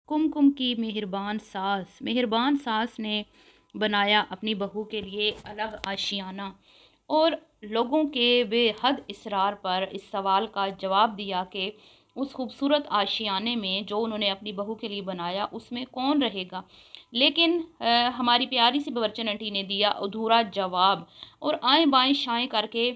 कुमकुम की मेहरबान सास ने बनाया अपनी बहू के लिए अलग आशियाना और लोगों के बेहद इसरार पर इस सवाल का जवाब दिया कि उस खूबसूरत आशियाने में जो उन्होंने अपनी बहू के लिए बनाया उसमें कौन रहेगा। लेकिन हमारी प्यारी सी बवरचन आंटी ने दिया अधूरा जवाब और आए बाएं शाएं करके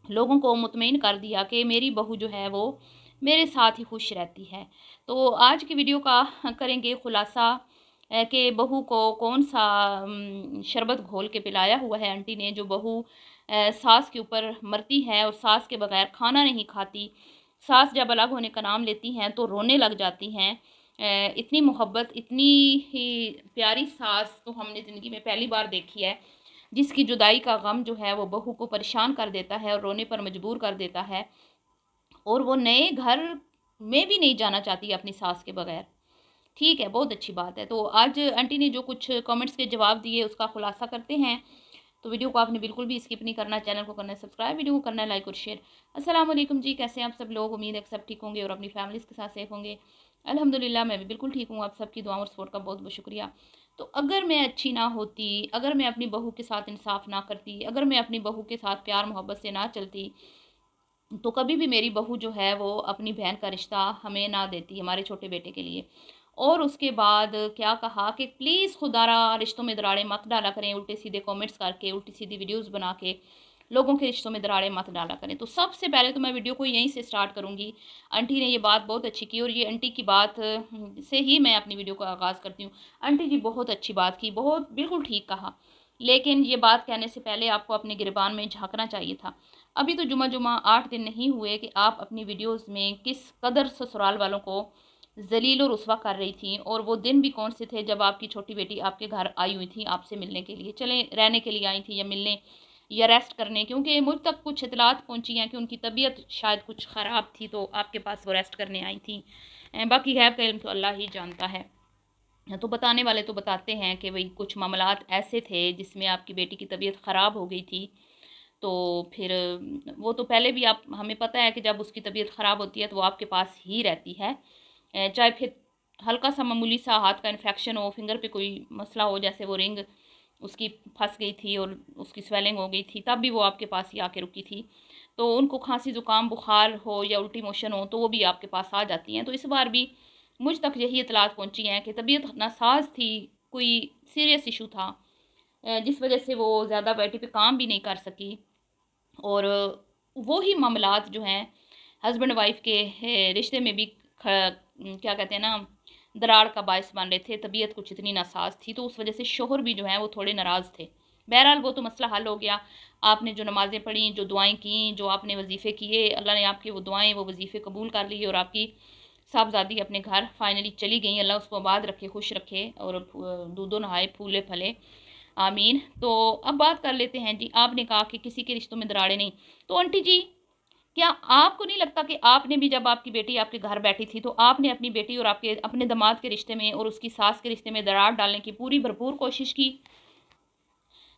लोगों को मुतमईन कर दिया कि मेरी बहू जो है वो मेरे साथ ही खुश रहती है। तो आज की वीडियो का करेंगे खुलासा कि बहू को कौन सा शरबत घोल के पिलाया हुआ है आंटी ने, जो बहू सास के ऊपर मरती है और सास के बगैर खाना नहीं खाती। सास जब अलग होने का नाम लेती हैं तो रोने लग जाती हैं। इतनी मोहब्बत, इतनी ही प्यारी सास तो हमने ज़िंदगी में पहली बार देखी है, जिसकी जुदाई का गम जो है वो बहू को परेशान कर देता है और रोने पर मजबूर कर देता है और वो नए घर में भी नहीं जाना चाहती अपनी सास के बगैर। ठीक है, बहुत अच्छी बात है। तो आज आंटी ने जो कुछ कमेंट्स के जवाब दिए उसका खुलासा करते हैं। तो वीडियो को आपने बिल्कुल भी स्किप नहीं करना, चैनल को करना है सब्सक्राइब, वीडियो को करना है लाइक और शेयर। अस्सलाम वालेकुम जी, कैसे हैं आप सब लोग? उम्मीद है कि सब ठीक होंगे और अपनी फैमिलीज़ के साथ सेफ होंगे। अल्हम्दुलिल्लाह मैं भी बिल्कुल ठीक हूँ। आप सबकी दुआ और सपोर्ट का बहुत बहुत शुक्रिया। तो अगर मैं अच्छी ना होती, अगर मैं अपनी बहू के साथ इंसाफ ना करती, अगर मैं अपनी बहू के साथ प्यार मोहब्बत से ना चलती, तो कभी भी मेरी बहू जो है वो अपनी बहन का रिश्ता हमें ना देती, हमारे छोटे बेटे के लिए। और उसके बाद क्या कहा कि प्लीज़ खुदारा रिश्तों में दरारें मत डाला करें, उल्टे सीधे कमेंट्स करके, उल्टी सीधी वीडियोस बना के लोगों के रिश्तों में दरारें मत डाला करें। तो सबसे पहले तो मैं वीडियो को यहीं से स्टार्ट करूँगी। आंटी ने ये बात बहुत अच्छी की और ये आंटी की बात से ही मैं अपनी वीडियो का आगाज़ करती हूँ। आंटी जी बहुत अच्छी बात की, बहुत बिल्कुल ठीक कहा। लेकिन ये बात कहने से पहले आपको अपने गिरबान में झाँकना चाहिए था। अभी तो जुमा 8 दिन नहीं हुए कि आप अपनी वीडियोस में किस कदर ससुराल वालों को ज़लील और रुस्वा कर रही थी। और वो दिन भी कौन से थे जब आपकी छोटी बेटी आपके घर आई हुई थी आपसे मिलने के लिए, चले रहने के लिए आई थी या मिलने या रेस्ट करने, क्योंकि मुझ तक कुछ इतलात पहुंची हैं कि उनकी तबीयत शायद कुछ ख़राब थी तो आपके पास वो रेस्ट करने आई थी। बाकी गैब का इल्म तो अल्लाह ही जानता है। तो बताने वाले तो बताते हैं कि भाई कुछ मामलात ऐसे थे जिसमें आपकी बेटी की तबीयत ख़राब हो गई थी। तो फिर वो तो पहले भी आप हमें पता है कि जब उसकी तबीयत ख़राब होती है तो वो आपके पास ही रहती है। चाहे फिर हल्का सा मामूली सा हाथ का इन्फेक्शन हो, फिंगर पे कोई मसला हो, जैसे वो रिंग उसकी फंस गई थी और उसकी स्वेलिंग हो गई थी, तब भी वो आपके पास ही आके रुकी थी। तो उनको खांसी ज़ुकाम बुखार हो या उल्टी मोशन हो तो वो भी आपके पास आ जाती हैं। तो इस बार भी मुझ तक यही इतलात पहुंची हैं कि तबीयत नासाज थी, कोई सीरियस इशू था जिस वजह से वो ज़्यादा बैठी पे काम भी नहीं कर सकी। और वो ही मामलात जो हैं हस्बैंड वाइफ के रिश्ते में भी क्या कहते हैं ना, दरार का बायस बन रहे थे। तबीयत कुछ इतनी नासाज थी तो उस वजह से शोहर भी जो हैं वो थोड़े नाराज़ थे। बहरहाल वो तो मसला हल हो गया। आपने जो नमाज़ें पढ़ी, जो दुआएं की, जो आपने वजीफ़े किए, अल्लाह ने आपकी वो दुआएं वो वजीफ़े कबूल कर लिए और आपकी साहबजादी अपने घर फाइनली चली गई। अल्लाह उसको आबाद रखे, खुश रखे और दूधो नहाए फूले फले, आमीन। तो अब बात कर लेते हैं जी। आपने कहा कि किसी के रिश्तों में दरारें नहीं, तो आंटी जी क्या आपको नहीं लगता कि आपने भी, जब आपकी बेटी आपके घर बैठी थी, तो आपने अपनी बेटी और आपके अपने दामाद के रिश्ते में और उसकी सास के रिश्ते में दरार डालने की पूरी भरपूर कोशिश की?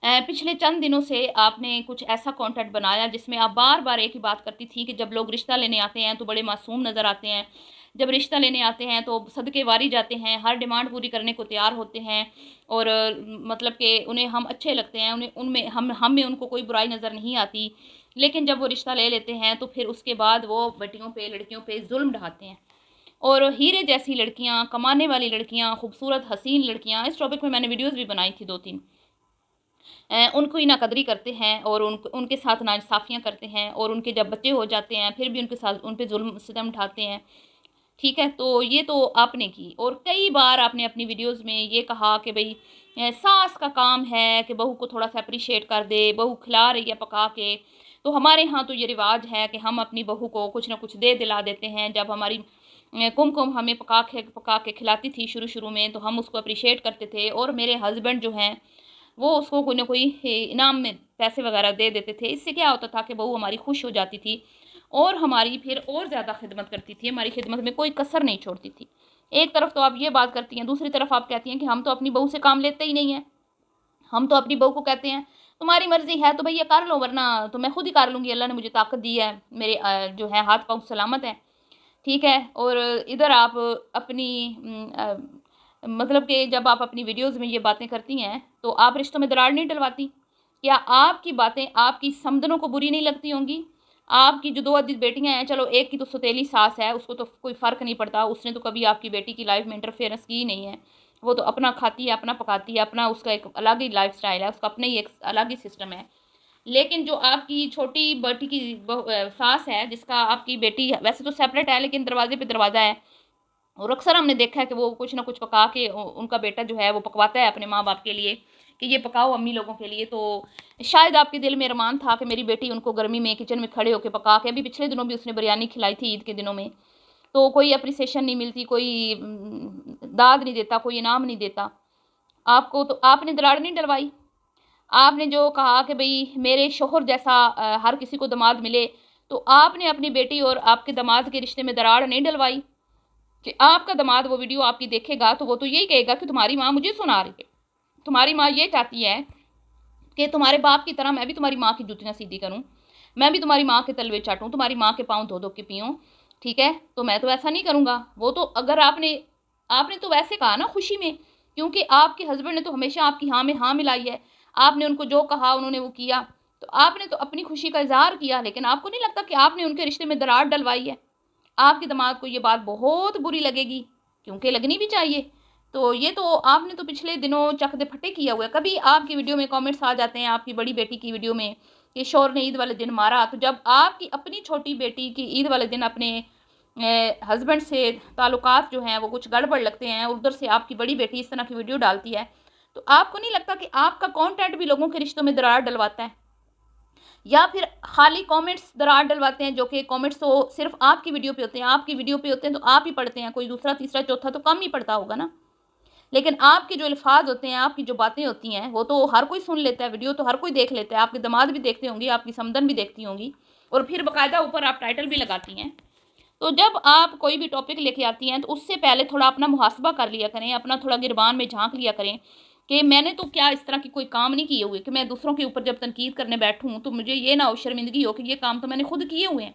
पिछले चंद दिनों से आपने कुछ ऐसा कंटेंट बनाया जिसमें आप बार बार एक ही बात करती थी कि जब लोग रिश्ता लेने आते हैं तो बड़े मासूम नज़र आते हैं, जब रिश्ता लेने आते हैं तो सदके वारी जाते हैं, हर डिमांड पूरी करने को तैयार होते हैं और मतलब कि उन्हें हम अच्छे लगते हैं, उन्हें उनमें हम में उनको कोई बुराई नज़र नहीं आती। लेकिन जब वो रिश्ता ले लेते हैं तो फिर उसके बाद वो बेटियों पे लड़कियों पे जुल्म ढाते हैं। और हीरे जैसी लड़कियां, कमाने वाली लड़कियां, खूबसूरत हसीन लड़कियां, इस टॉपिक में मैंने वीडियोज़ भी बनाई थी 2-3, उनको ही नाकदरी करते हैं और उनके साथ नाइंसाफ़ियाँ करते हैं और उनके जब बच्चे हो जाते हैं फिर भी उनके साथ उन पे जुल्म सितम ढाते हैं। ठीक है, तो ये तो आपने की और कई बार आपने अपनी वीडियोज़ में ये कहा कि भई सास का काम है कि बहू को थोड़ा-सा एप्रिशिएट कर दे, बहू खिला रही है पका के। तो हमारे यहाँ तो ये रिवाज है कि हम अपनी बहू को कुछ न कुछ दे दिला देते हैं। जब हमारी कुमकुम हमें पका के खिलाती थी शुरू-शुरू में तो हम उसको एप्रिशिएट करते थे और मेरे हस्बैंड जो हैं वो उसको कोई ना कोई इनाम में पैसे वगैरह दे देते थे। इससे क्या होता था कि बहू हमारी खुश हो जाती थी और हमारी फिर और ज़्यादा खिदमत करती थी, हमारी खिदमत में कोई कसर नहीं छोड़ती थी। एक तरफ तो आप ये बात करती हैं, दूसरी तरफ आप कहती हैं कि हम तो अपनी बहू से काम लेते ही नहीं हैं। हम तो अपनी बहू को कहते हैं तुम्हारी मर्ज़ी है तो भैया कर लो, वरना तो मैं खुद ही कर लूँगी, अल्लाह ने मुझे ताकत दी है, मेरे जो है हाथ पाँव सलामत हैं। ठीक है। और इधर आप अपनी मतलब कि जब आप अपनी वीडियोज़ में ये बातें करती हैं, तो आप रिश्तों में दरार नहीं डलवाती? क्या आपकी बातें आपकी समधनों को बुरी नहीं लगती होंगी? आपकी जो 2 अदद बेटियाँ हैं, चलो एक की तो सौतेली सास है, उसको तो कोई फ़र्क नहीं पड़ता, उसने तो कभी आपकी बेटी की लाइफ़ में इंटरफेरेंस की ही नहीं है। वो तो अपना खाती है, अपना पकाती है, अपना उसका एक अलग ही लाइफ़स्टाइल है, उसका अपना ही एक अलग ही सिस्टम है। लेकिन जो आपकी छोटी बेटी की सास है, जिसका आपकी बेटी वैसे तो सेपरेट है, लेकिन दरवाज़े पे दरवाज़ा है। और अक्सर हमने देखा है कि वो कुछ ना कुछ पका के उनका बेटा जो है वो पकवाता है अपने माँ-बाप के लिए कि ये पकाओ अम्मी लोगों के लिए। तो शायद आपके दिल में अरमान था कि मेरी बेटी उनको गर्मी में किचन में खड़े होके पका के, अभी पिछले दिनों भी उसने बिरयानी खिलाई थी ईद के दिनों में, तो कोई एप्रिसिएशन नहीं मिलती, कोई दाद नहीं देता, कोई इनाम नहीं देता। आपको तो आपने दरार नहीं डलवाई। आपने जो कहा कि भई मेरे शौहर जैसा हर किसी को दामाद मिले, तो आपने अपनी बेटी और आपके दामाद के रिश्ते में दरार नहीं डलवाई। कि आपका दामाद वो वीडियो आपकी देखेगा तो वो तो यही कहेगा कि तुम्हारी माँ मुझे सुना रही है। तुम्हारी माँ ये चाहती है कि तुम्हारे बाप की तरह मैं भी तुम्हारी माँ की जूतियाँ सीधी करूँ, मैं भी तुम्हारी माँ के तलवे चाटूँ, तुम्हारी माँ के पाँव धो-धो के पीऊँ, ठीक है? तो मैं तो ऐसा नहीं करूँगा। वो तो अगर आपने आपने तो वैसे कहा ना खुशी में, क्योंकि आपके हस्बैंड ने तो हमेशा आपकी हाँ में हाँ मिलाई है। आपने उनको जो कहा उन्होंने वो किया। तो आपने तो अपनी खुशी का इज़हार किया, लेकिन आपको नहीं लगता कि आपने उनके रिश्ते में दरार डलवाई है? आपके दामाद को ये बात बहुत बुरी लगेगी, क्योंकि लगनी भी चाहिए। तो ये तो आपने तो पिछले दिनों चक दे फटे किया हुआ है। कभी आपकी वीडियो में कमेंट्स आ जाते हैं आपकी बड़ी बेटी की वीडियो में कि शौहर ने ईद वाले दिन मारा, तो जब आपकी अपनी छोटी बेटी की ईद वाले दिन अपने हस्बैंड से ताल्लुकात जो हैं वो कुछ गड़बड़ लगते हैं, उधर से आपकी बड़ी बेटी इस तरह की वीडियो डालती है, तो आपको नहीं लगता कि आपका कंटेंट भी लोगों के रिश्तों में दरार डलवाता है? या फिर खाली कमेंट्स दरार डलवाते हैं, जो कि कमेंट्स तो सिर्फ आपकी वीडियो पे होते हैं, आपकी वीडियो पे होते हैं तो आप ही पढ़ते हैं, कोई दूसरा तीसरा चौथा तो कम ही पढ़ता होगा ना। लेकिन आपके जो अल्फाज होते हैं, आपकी जो बातें होती हैं, वो तो हर कोई सुन लेता है, वीडियो तो हर कोई देख लेता है, आपके दामाद भी देखते होंगे, आपकी समधन भी देखती होंगी, और फिर बाकायदा ऊपर आप टाइटल भी लगाती हैं। तो जब आप कोई भी टॉपिक लेके आती हैं, तो उससे पहले थोड़ा अपना मुहासबा कर लिया करें, अपना थोड़ा गिरबान में झाँक लिया करें कि मैंने तो क्या इस तरह की कोई काम नहीं किए हुए कि मैं दूसरों के ऊपर जब तनकीद करने बैठूँ, तो मुझे ये ना हो, शर्मिंदगी हो कि ये काम तो मैंने खुद किए हुए हैं।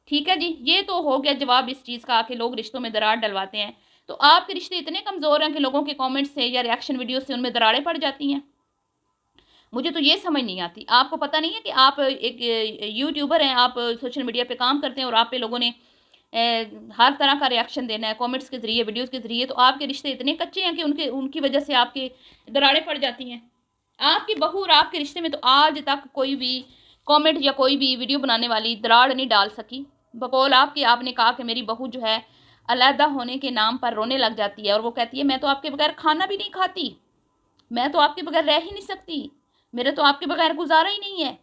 ठीक है जी, ये तो हो गया जवाब इस चीज़ का कि लोग रिश्तों में दरार डलवाते हैं। तो आपके रिश्ते इतने कमज़ोर हैं कि लोगों के कमेंट से या रिएक्शन वीडियो से उनमें दरारें पड़ जाती हैं। मुझे तो ये समझ नहीं आती। आपको पता नहीं है कि आप एक यूट्यूबर हैं, आप सोशल मीडिया पे काम करते हैं और आप पे लोगों ने हर तरह का रिएक्शन देना है कमेंट्स के ज़रिए, वीडियोज़ के ज़रिए, तो आपके रिश्ते इतने कच्चे हैं कि उनके उनकी वजह से आपकी दरारें पड़ जाती हैं। आपकी बहू और आपके रिश्ते में तो आज तक कोई भी कमेंट या कोई भी वीडियो बनाने वाली दरार नहीं डाल सकी। बकौल आपकी आपने कहा कि मेरी बहू जो है अलहदा होने के नाम पर रोने लग जाती है और वो कहती है मैं तो आपके बगैर खाना भी नहीं खाती, मैं तो आपके बगैर रह ही नहीं सकती, मेरे तो आपके बगैर गुजारा ही नहीं है।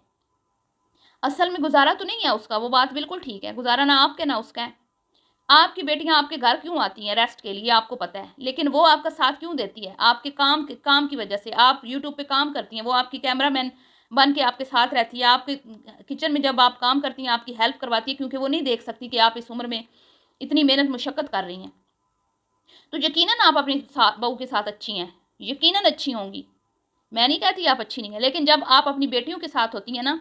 असल में गुजारा तो नहीं है उसका, वो बात बिल्कुल ठीक है, गुजारा ना आपके ना उसका है। आपकी बेटियां आपके घर क्यों आती हैं रेस्ट के लिए आपको पता है, लेकिन वो आपका साथ क्यों देती है? आपके काम की वजह से। आप यूट्यूब पे काम करती हैं, वो आपकी कैमरामैन बन के आपके साथ रहती है, आपके किचन में जब आप काम करती हैं आपकी हेल्प करवाती है, क्योंकि वो नहीं देख सकती कि आप इस उम्र में इतनी मेहनत मुशक्क़त कर रही हैं। तो यकीनन आप अपनी बहू के साथ अच्छी हैं, यकीनन अच्छी होंगी। मैं नहीं कहती आप अच्छी नहीं हैं, लेकिन जब आप अपनी बेटियों के साथ होती हैं ना,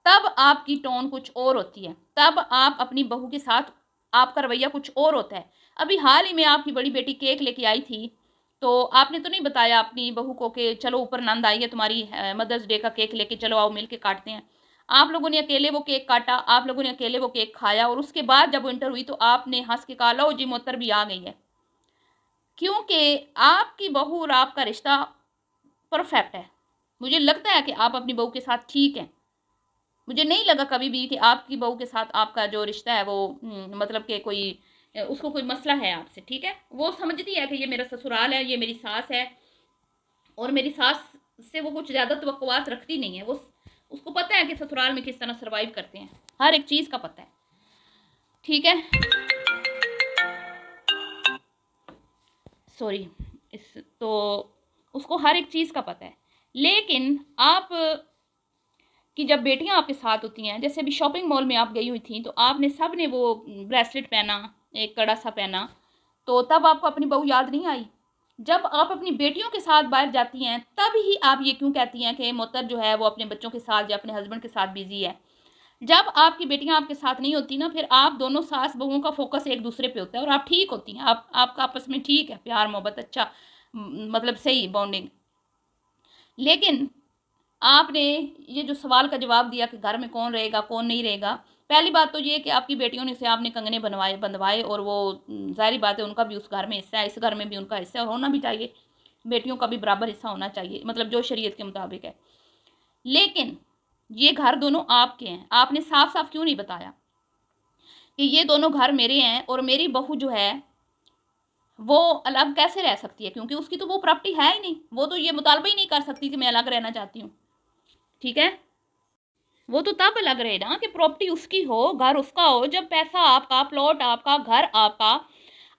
तब आपकी टोन कुछ और होती है, तब आप अपनी बहू के साथ आपका रवैया कुछ और होता है। अभी हाल ही में आपकी बड़ी बेटी केक लेके आई थी, तो आपने तो नहीं बताया अपनी बहू को कि चलो ऊपर नंद आई है तुम्हारी मदर्स डे का केक लेके, चलो आओ मिल के काटते हैं। आप लोगों ने अकेले वो केक काटा, आप लोगों ने अकेले वो केक खाया, और उसके बाद जब वो इंटर हुई तो आपने हंस के कहा लो जी मोहतर भी आ गई है। क्योंकि आपकी बहू और आपका रिश्ता परफेक्ट है। मुझे लगता है कि आप अपनी बहू के साथ ठीक हैं। मुझे नहीं लगा कभी भी कि आपकी बहू के साथ आपका जो रिश्ता है वो मतलब कि कोई उसको कोई मसला है आपसे, ठीक है? वो समझती है कि ये मेरा ससुराल है, ये मेरी सास है, और मेरी सास से वो कुछ ज़्यादा तवक्कुआत रखती नहीं है। वो उसको पता है कि ससुराल में किस तरह सर्वाइव करते हैं, हर एक चीज़ का पता है, ठीक है? सॉरी, इस तो उसको हर एक चीज़ का पता है। लेकिन आप कि जब बेटियां आपके साथ होती हैं, जैसे अभी शॉपिंग मॉल में आप गई हुई थी, तो आपने सब ने वो ब्रेसलेट पहना, एक कड़ा सा पहना, तो तब आपको अपनी बहू याद नहीं आई? जब आप अपनी बेटियों के साथ बाहर जाती हैं, तब ही आप ये क्यों कहती हैं कि मोहतर जो है वो अपने बच्चों के साथ या अपने हस्बैंड के साथ बिज़ी है? जब आपकी बेटियां आपके साथ नहीं होती ना, फिर आप दोनों सास बहुओं का फोकस एक दूसरे पे होता है और आप ठीक होती हैं, आपका आपस में ठीक है, प्यार मोहब्बत अच्छा, मतलब सही बॉन्डिंग। लेकिन आपने ये जो सवाल का जवाब दिया कि घर में कौन रहेगा कौन नहीं रहेगा, पहली बात तो ये कि आपकी बेटियों ने से आपने कंगने बनवाए बंधवाए, और वो ज़ाहिर बात है उनका भी उस घर में हिस्सा है, इस घर में भी उनका हिस्सा है और होना भी चाहिए, बेटियों का भी बराबर हिस्सा होना चाहिए, मतलब जो शरीयत के मुताबिक है। लेकिन ये घर दोनों आपके हैं, आपने साफ साफ क्यों नहीं बताया कि ये दोनों घर मेरे हैं और मेरी बहू जो है वो अलग कैसे रह सकती है, क्योंकि उसकी तो वो प्रॉपर्टी है ही नहीं, वो तो ये मुतालबा ही नहीं कर सकती कि मैं अलग रहना चाहती हूँ। ठीक है, वो तो तब अलग रहे ना कि प्रॉपर्टी उसकी हो, घर उसका हो, जब पैसा आपका, प्लॉट आपका, घर आपका,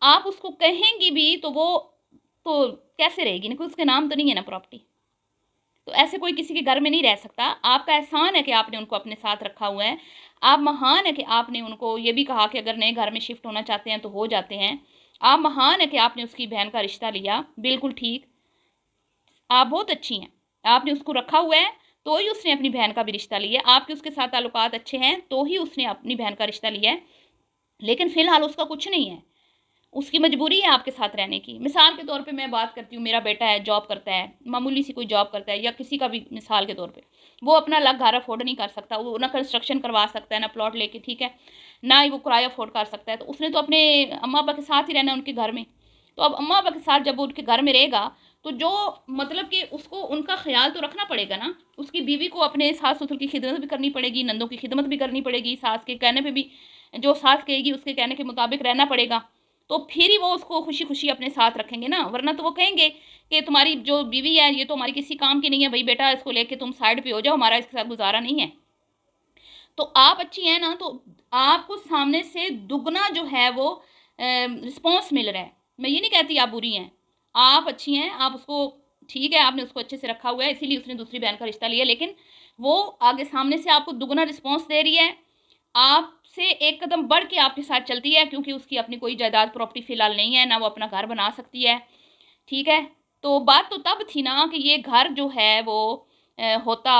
आप उसको कहेंगी भी तो वो तो कैसे रहेगी ना, कोई उसके नाम तो नहीं है ना प्रॉपर्टी। तो ऐसे कोई किसी के घर में नहीं रह सकता। आपका एहसान है कि आपने उनको अपने साथ रखा हुआ है, आप महान है कि आपने उनको ये भी कहा कि अगर नए घर में शिफ्ट होना चाहते हैं तो हो जाते हैं। आप महान है कि आपने उसकी बहन का रिश्ता लिया, बिल्कुल ठीक, आप बहुत अच्छी हैं, आपने उसको रखा हुआ है तो ही उसने अपनी बहन का भी रिश्ता लिया, आपके उसके साथ ताल्लुकात अच्छे हैं तो ही उसने अपनी बहन का रिश्ता लिया है। लेकिन फ़िलहाल उसका कुछ नहीं है, उसकी मजबूरी है आपके साथ रहने की। मिसाल के तौर पे मैं बात करती हूँ, मेरा बेटा है, जॉब करता है, मामूली सी कोई जॉब करता है, या किसी का भी मिसाल के तौर पे, वो अपना अलग घर अफोर्ड नहीं कर सकता, वो ना कंस्ट्रक्शन करवा सकता है, ना प्लॉट लेके, ठीक है, ना ही वो किराया अफोर्ड कर सकता है, तो उसने तो अपने अम्मा अब्बा के साथ ही रहना है उनके घर में। तो अब अम्मा अब्बा के साथ जब वो उनके घर में रहेगा तो जो मतलब कि उसको उनका ख्याल तो रखना पड़ेगा ना, उसकी बीवी को अपने सास ससुर की खिदमत भी करनी पड़ेगी, नंदों की खिदमत भी करनी पड़ेगी, सास के कहने पे भी, जो सास कहेगी उसके कहने के मुताबिक रहना पड़ेगा, तो फिर ही वो उसको खुशी खुशी अपने साथ रखेंगे ना, वरना तो वो कहेंगे कि तुम्हारी जो बीवी है ये तो हमारी किसी काम की नहीं है, भाई बेटा इसको लेके तुम साइड पे हो जाओ, हमारा इसके साथ गुजारा नहीं है। तो आप अच्छी हैं ना, तो आपको सामने से दुगना जो है वो रिस्पॉन्स मिल रहा है। मैं ये नहीं कहती आप बुरी हैं, आप अच्छी हैं, आप उसको ठीक है, आपने उसको अच्छे से रखा हुआ है, इसीलिए उसने दूसरी बहन का रिश्ता लिया, लेकिन वो आगे सामने से आपको दुगना रिस्पॉन्स दे रही है, आपसे एक कदम बढ़ के आपके साथ चलती है, क्योंकि उसकी अपनी कोई जायदाद प्रॉपर्टी फ़िलहाल नहीं है, ना वो अपना घर बना सकती है, ठीक है? तो बात तो तब थी ना कि ये घर जो है वो होता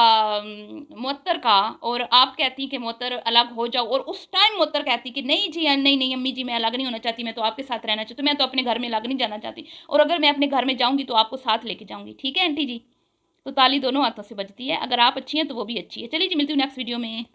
मुअत्तर का, और आप कहती कि मुअत्तर अलग हो जाओ, और उस टाइम मुअत्तर कहती कि नहीं जी, नहीं, नहीं अम्मी जी मैं अलग नहीं होना चाहती, मैं तो आपके साथ रहना चाहती हूँ, मैं तो अपने घर में अलग नहीं जाना चाहती, और अगर मैं अपने घर में जाऊँगी तो आपको साथ लेके जाऊँगी। ठीक है आंटी जी? तो ताली दोनों हाथों से बजती है, अगर आप अच्छी हैं तो वो भी अच्छी है। चलिए जी, मिलती हूँ नेक्स्ट वीडियो में।